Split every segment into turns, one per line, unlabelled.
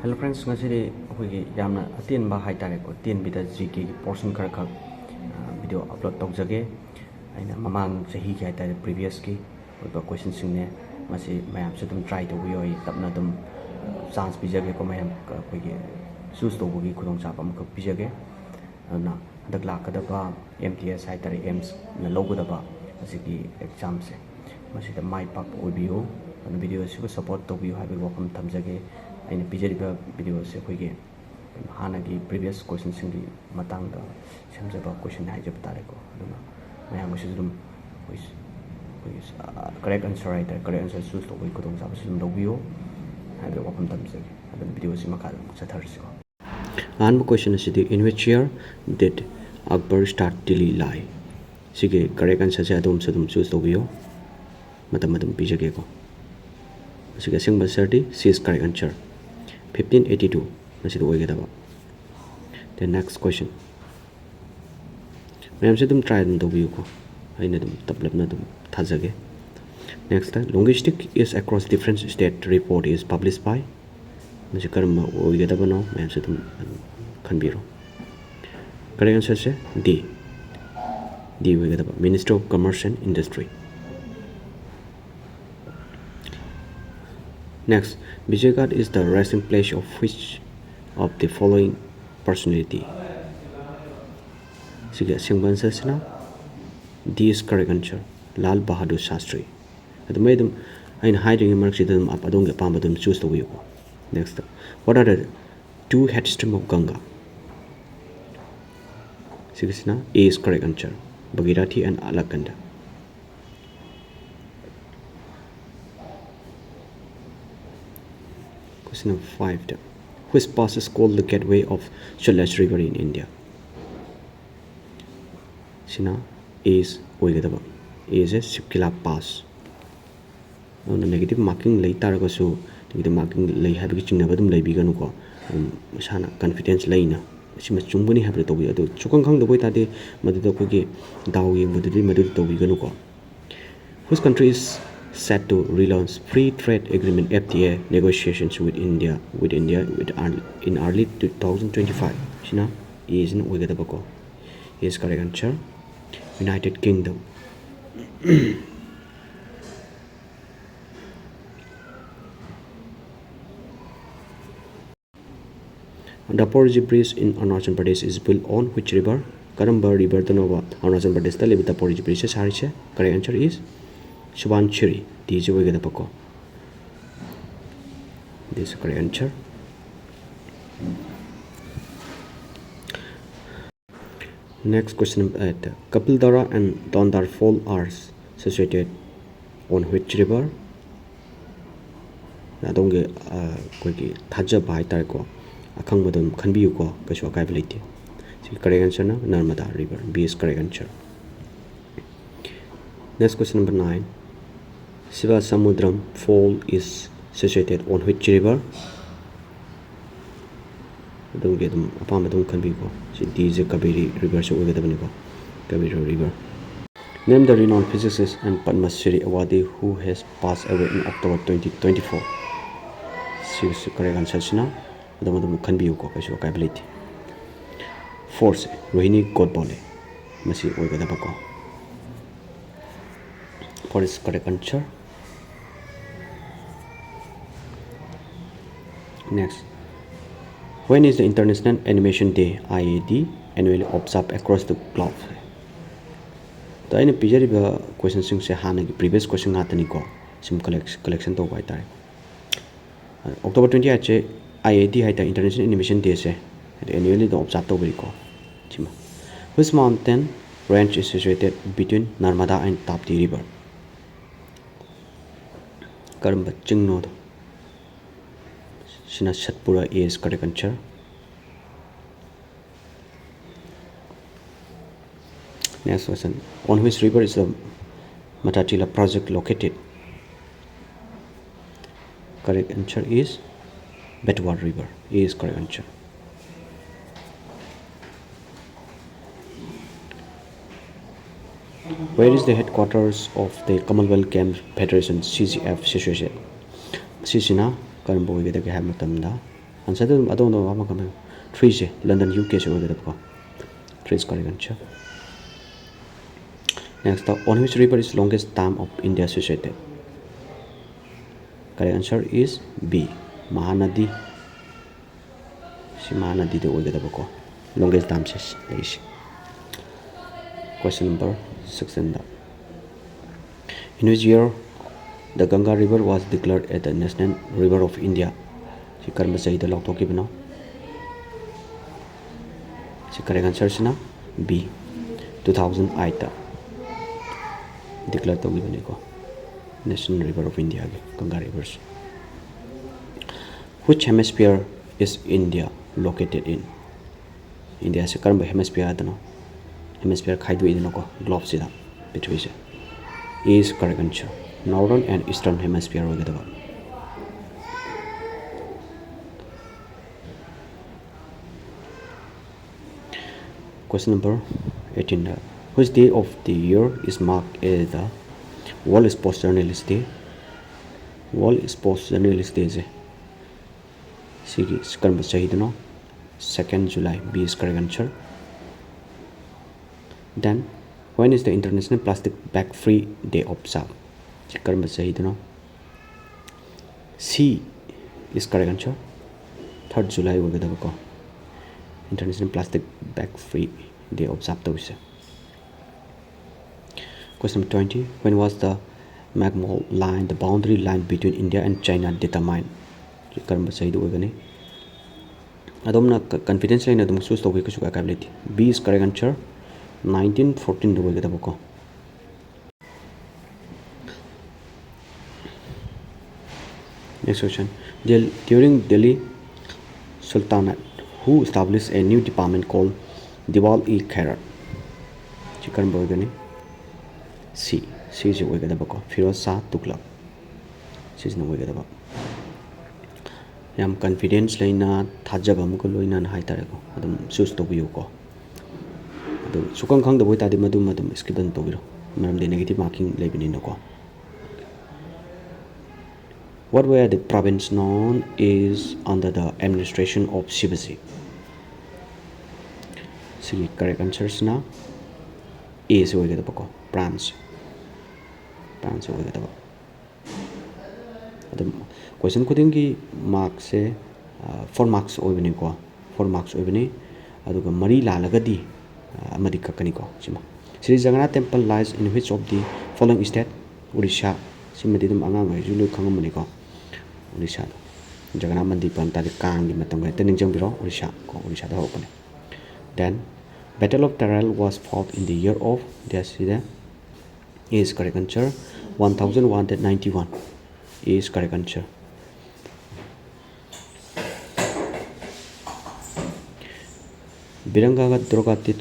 Hello friends, ngasidi akhoi yamna atin ba haitare ko tin bida GK portion khar khak video upload tawjage aina mamang sahi ki haitare previous ki oiba question singne masi mayam se dum try to yoi tapna dum chance bijage ko mayam akhoi ki choose to gi khudong chap am khak bijage na dak la ka da ba MTS haitare AIIMS na logo da ba asi ki exam se masi da mai pak obiyo na video se ko support to biyo habi wakum thamjage aina pijariba video se khoige hanagi previous question singi matang da semjaba question haijab tare ko aduna mayam se dum correct answer right correct answer choose to ko dong sa sum lobio habi wakum tamse adun video se makal satharsi ko an question is the in which year did Akbar start Delhi lie sige correct answer se adum choose to bio matam pijage ko sige sing basardi C is correct answer 1582 masi do oigedaba. The next question mayam se dum try dum dobiu ko aina dum tablapna dum thajage. Next linguistic is across different state report is published by masi karma oigedaba no mayam se dum khanbiro. Correct answer se D oigedaba Minister of Commerce and Industry. Next, Vijaygarh is the resting place of which of the following personality? Sige, singban sasna. D is correct answer. Lal Bahadur Shastri. At the medum, I hiding in marxism up adong pamadum choose the wheel. Next, what are the two headstream of Ganga? Sigisna, A is correct answer. Bhagirathi and Alakanda. Question number 5. Which pass is called the gateway of Shalash River in India? Sina is oigedaba. Is a Shipkila Pass. On the negative marking later so negative marking lay having chinabadum lay biganuko sana confidence layna. She must chumbuni have to be a chukang the way that they Madukogi Dawi Madu to biganuko. Whose country is set to relaunch free trade agreement FTA negotiations with India in early 2025. Shina is in Ugadabako. Is correct answer. United Kingdom. The Porji Bridge in Arunachal Pradesh is built on which river? Karamba River Tanova Arunachal Pradesh live the Porji Bridge is Harisha. Correct answer is Subanchiri. This is correct answer. Next question at Kapildara and Dondar Fall are situated on which river? Nadonge Kogi Taja by Tarko Akangmadum Kanbiuko Kashwakability. Correct answer now Narmada River. B is correct answer. Next question number 9. Siva Samudram Fall is situated on which river? Don't get them upon the Kanbigo. D is a Kabiri River, so we get the Kabiri River. Name the renowned physicist and Padma Shri Awadi who has passed away in October 2024. She is correct answer now. The Madam Kanbiuko, Kashwakability. Force Rohini Godbole. Masi Oigadabako. For is correct answer. Next, when is the International Animation Day (IAD) annually observed across the globe? The I pijariba question sing se hanagi previous question hatani ko sim collection to by tare. October 20 che IAD haita International Animation Day se annually the observed to ko. Chima. Which mountain range is situated between Narmada and Tapti River? Karamba chingno do. Shina Satpura is correct answer. Next question. On which river is the Matatila project located? Correct answer is Betwa River. A is correct answer. Where is the headquarters of the Commonwealth Games Federation CGF situated? Sisina Karambo with the Hamatamda answer the adon do ama kam 3 se London UK se oigada ko 3 is correct answer. Next, on which river is longest dam of India situated? Correct answer is B, Mahanadi. Si Mahanadi de oigada ko longest dam says is. Question number 16. In which year the Ganga River was declared as the national river of India? Si karma sahi da loktoki bano. Si correct answer is na B, 2008 declared to bane ko national river of India ge Ganga rivers. Which hemisphere is India located in? India se karma hemisphere adano hemisphere khaidu idino ko globe sida between se is correct answer. Northern and eastern hemisphere oigada. Question number 18. Which day of the year is marked as the World Sports Journalist Day? World Sports Journalist Day is Sigi Skarma Sahidano 2nd July. B is correct answer. Then when is the International Plastic Bag Free Day observed? Karma Sahidano C is correct answer. 3rd July oigada. International Plastic Bag Free Day observed those. Question 20. When was the Magmol line, the boundary line between India and China determined? Karma sahi do ogani. Adomna confidence line adum choose to ku suka capability. B is correct answer. 1914 do ogada boko. Next question. During Delhi Sultanate, who established a new department called Diwal-e-Khairat? Chikan Borgani. C is oigada bako. Firoz Shah Tughlaq. C is no oigada bako. Yam confidence laina thajaba muko loina na haitare ko. Adum choose to biu ko. Adu sukang khang da boi tadi madum skip dan to biro. Maram de negative marking lebini no ko. What were the province known is under the administration of Shivaji? See correct answers now. A is oigada bako. France oigada bako. Adum question kuding ki marks se 4 marks oibani ko 4 marks oibani aduga mari lalagadi amadi kakani ko sima. Sri Jagannath temple lies in which of the following state? Odisha. Simadi dum angang ai julu khangamani ko Odisha. Jagannath mandir pantari kang gi matam ga tening jang biro Odisha ko Odisha da hokane. Then Battle of Taral was fought in the year of the asida. Is correct answer. 1191 is correct answer. Biranga Drogati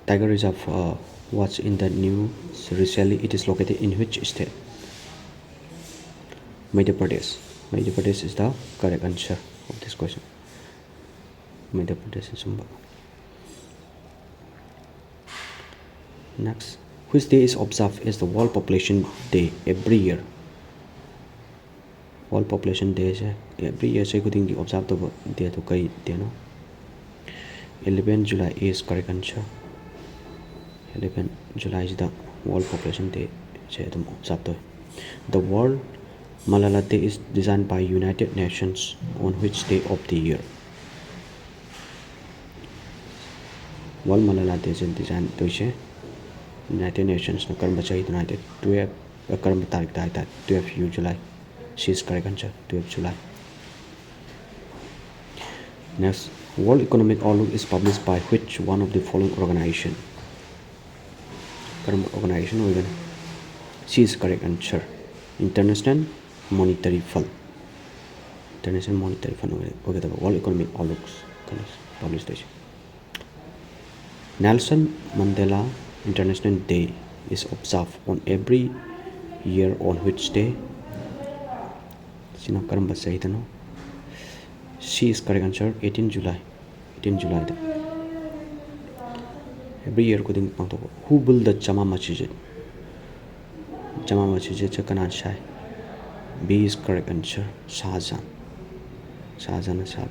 Tiger Reserve was in the new recently. It is located in which state? Madhya Pradesh. Madhya Pradesh is the correct answer of this question. Madhya Pradesh is Sumba. Next, which day is observed as the World Population Day every year? World Population Day is every year. So, you observe the day to kai day no. 11 July is correct answer. 11 July is the World Population Day. The World Malala Day is designed by United Nations on which day of the year? World Malala Day is designed to United Nations na karma chahi United 12 karma tarik da 12 July. She is correct answer. 12 July. Next, World Economic Outlook is published by which one of the following organization? Organization organ. C is correct answer. International Monetary Fund. International Monetary Fund. Okay, the World Economic Outlook published. Nelson Mandela International Day is observed on every year on which day? Sino karamba sahitano. C is correct answer. 18 July. 18 July. Every year kuding pangto. Who built the Jama Masjid? Jama Masjid Chakanan Shai. B is correct answer. Shahjahan. Shahjahan.